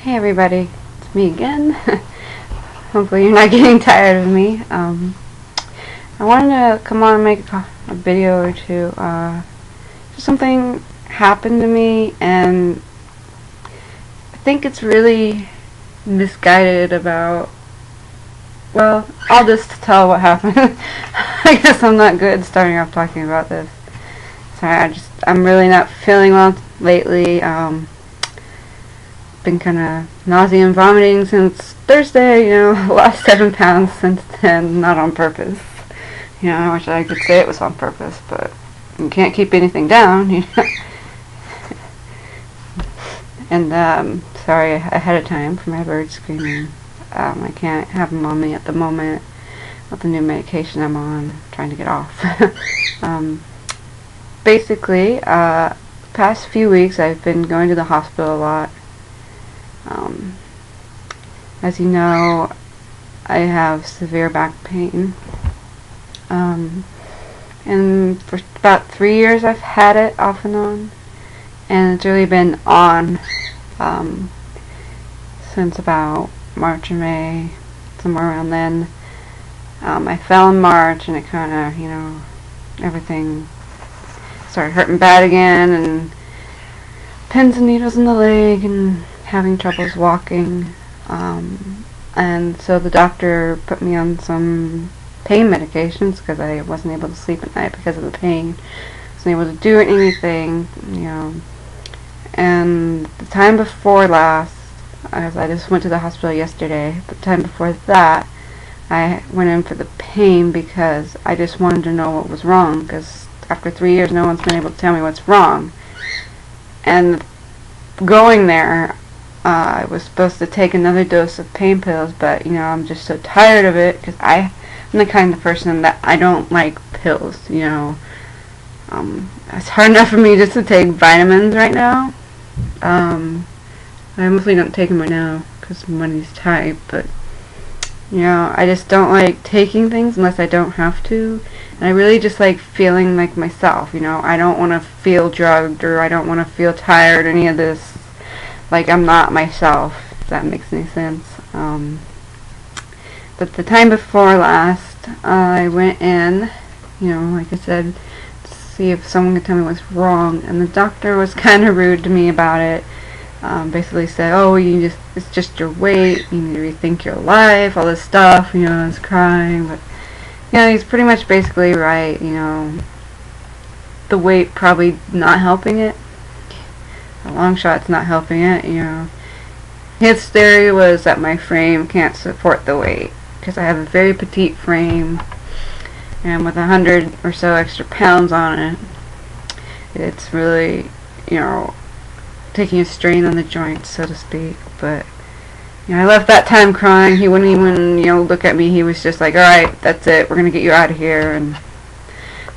Hey everybody, it's me again. Hopefully you're not getting tired of me. I wanted to come on and make a video or two. Just something happened to me, and I think it's really misguided about, well, I'll just tell what happened. I guess I'm not good starting off talking about this. Sorry, I'm really not feeling well lately. Been kind of nausea and vomiting since Thursday, lost 7 pounds since then, not on purpose. I wish I could say it was on purpose, but you can't keep anything down, And, sorry ahead of time for my bird screaming. I can't have them on me at the moment with the new medication I'm on, trying to get off. Basically, past few weeks I've been going to the hospital a lot. As you know, I have severe back pain, and for about 3 years I've had it off and on, and it's really been on since about March or May, somewhere around then. I fell in March, and it kind of, everything started hurting bad again, and pins and needles in the leg, and having troubles walking, and so the doctor put me on some pain medications because I wasn't able to sleep at night because of the pain. Wasn't able to do anything, and the time before last, as I just went to the hospital yesterday, the time before that, I went in for the pain because I just wanted to know what was wrong, because after 3 years no one's been able to tell me what's wrong. And going there, I was supposed to take another dose of pain pills, but I'm just so tired of it because I'm the kind of person that I don't like pills. It's hard enough for me just to take vitamins right now. I mostly don't take them right now because money's tight, but I just don't like taking things unless I don't have to, and I really just like feeling like myself. I don't want to feel drugged, or I don't want to feel tired, or any of this. Like, I'm not myself, if that makes any sense. But the time before last, I went in, like I said, to see if someone could tell me what's wrong, and the doctor was kind of rude to me about it. Basically said, oh, it's just your weight, you need to rethink your life, all this stuff, I was crying, but, he's pretty much basically right, the weight probably not helping it. A long shot's not helping it, His theory was that my frame can't support the weight, because I have a very petite frame, and with 100 or so extra pounds on it, it's really, taking a strain on the joints, so to speak. But I left that time crying. He wouldn't even look at me. He was just like, alright, that's it, we're gonna get you out of here, and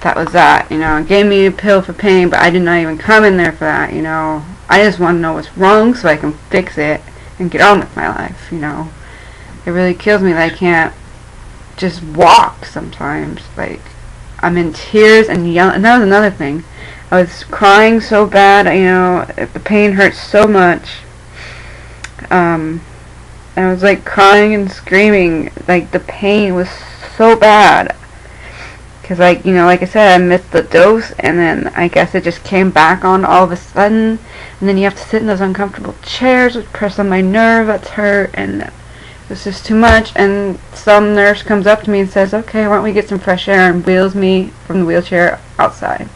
that was that. Gave me a pill for pain, but I did not even come in there for that. I just want to know what's wrong so I can fix it and get on with my life. It really kills me that I can't just walk sometimes. Like, I'm in tears and yelling. And that was another thing. I was crying so bad, the pain hurt so much. I was like crying and screaming, like the pain was so bad. Because, like I said, I missed the dose, and then I guess it just came back on all of a sudden, and then you have to sit in those uncomfortable chairs, which press on my nerve, that's hurt, and it was just too much. And some nurse comes up to me and says, okay, why don't we get some fresh air, and wheels me from the wheelchair outside.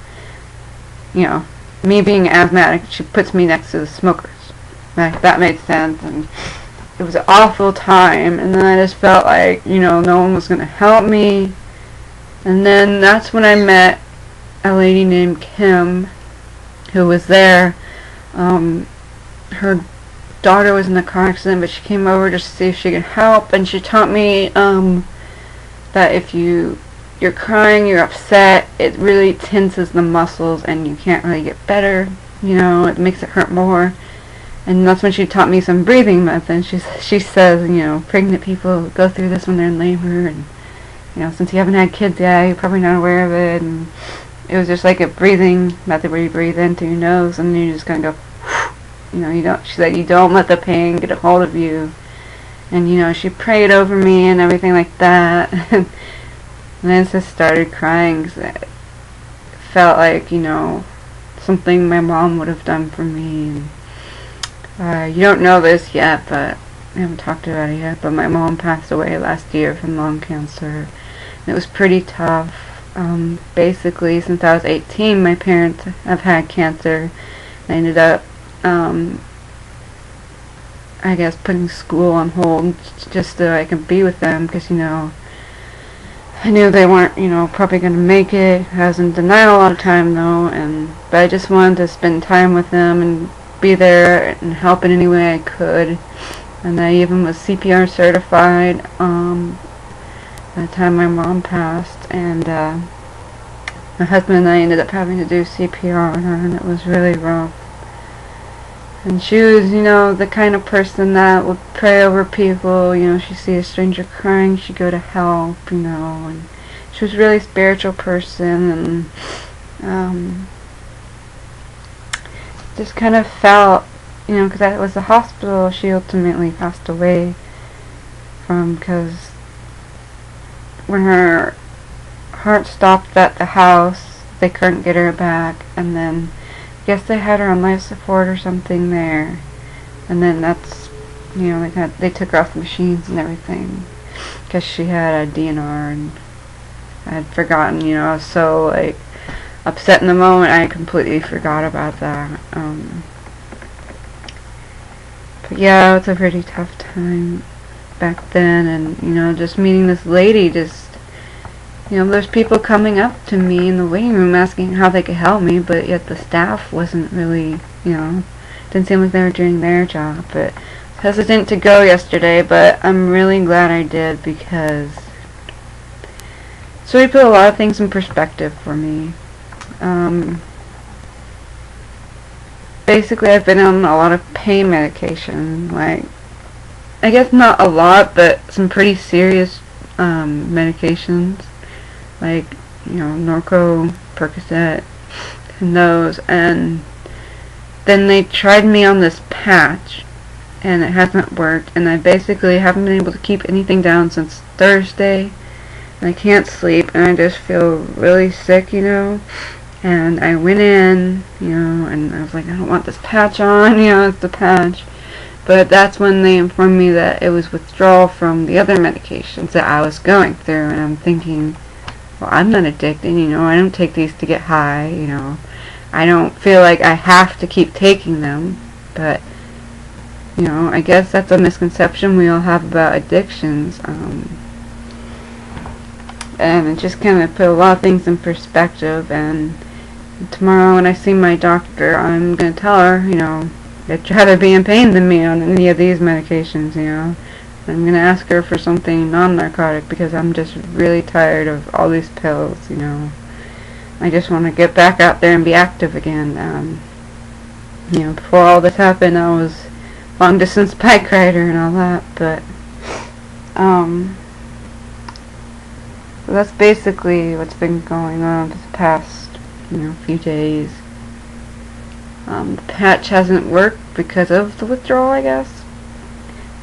Me being asthmatic, she puts me next to the smokers. That made sense, and it was an awful time, and then I just felt like, no one was going to help me. And then that's when I met a lady named Kim, who was there. Her daughter was in a car accident, but she came over just to see if she could help, and she taught me that if you're crying, you're upset, it really tenses the muscles, and you can't really get better. It makes it hurt more. And that's when she taught me some breathing methods. She says, pregnant people go through this when they're in labor, and since you haven't had kids yet, you're probably not aware of it. And it was just like a breathing method where you breathe into your nose, and then you just kind of go she said you don't let the pain get a hold of you. And, she prayed over me and everything like that. And then I just started crying because it felt like, something my mom would have done for me. And, you don't know this yet, but I haven't talked about it yet, but my mom passed away last year from lung cancer. And it was pretty tough. Basically, since I was 18, my parents have had cancer. I ended up, I guess, putting school on hold just so I could be with them, because, I knew they weren't, probably going to make it. I was in denial a lot of time, though, but I just wanted to spend time with them and be there and help in any way I could. And I even was CPR certified by the time my mom passed, and my husband and I ended up having to do CPR on her, and it was really rough. And she was, the kind of person that would pray over people. She'd see a stranger crying, she'd go to help, and she was a really spiritual person, and just kind of felt, because that was the hospital she ultimately passed away from, because when her heart stopped at the house, they couldn't get her back, and then I guess they had her on life support or something there, and then that's, they took her off the machines and everything, because she had a DNR, and I had forgotten, I was so, upset in the moment, I completely forgot about that. But yeah, it was a pretty tough time back then, and, just meeting this lady, there's people coming up to me in the waiting room asking how they could help me, but yet the staff wasn't really, didn't seem like they were doing their job. But I was hesitant to go yesterday, but I'm really glad I did, because it's really put a lot of things in perspective for me. Basically, I've been on a lot of pain medication, I guess not a lot, but some pretty serious medications. Norco, Percocet, and those, and then they tried me on this patch, and it hasn't worked, and I basically haven't been able to keep anything down since Thursday, and I can't sleep, and I just feel really sick, and I went in, and I was like, I don't want this patch on, it's the patch. But that's when they informed me that it was withdrawal from the other medications that I was going through, and I'm thinking, well, I'm not addicted, I don't take these to get high, I don't feel like I have to keep taking them, but, I guess that's a misconception we all have about addictions, and it just kind of put a lot of things in perspective. And tomorrow when I see my doctor, I'm going to tell her, I'd rather be in pain than me on any of these medications, I'm going to ask her for something non-narcotic, because I'm just really tired of all these pills, I just want to get back out there and be active again. Before all this happened, I was long-distance bike rider and all that, but, so that's basically what's been going on this past, few days. The patch hasn't worked because of the withdrawal, I guess.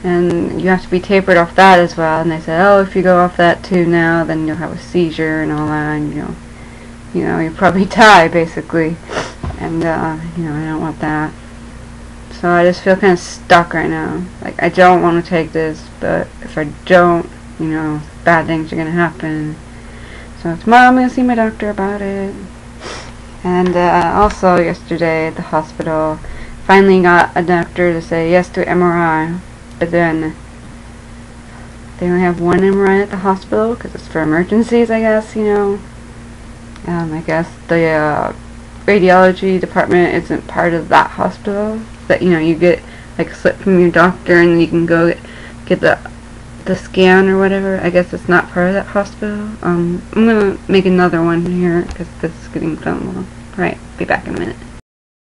And you have to be tapered off that as well. And they said, oh, if you go off that too now, then you'll have a seizure and all that, and you'll probably die, basically. And, I don't want that. So I just feel kind of stuck right now. I don't want to take this, but if I don't, bad things are going to happen. So tomorrow I'm going to see my doctor about it. And also yesterday at the hospital, finally got a doctor to say yes to MRI. But then they only have one MRI at the hospital because it's for emergencies, I guess, I guess the radiology department isn't part of that hospital. That, you get a slip from your doctor and you can go get the scan or whatever. I guess it's not part of that hospital. I'm going to make another one here because this is getting done long. Right, be back in a minute.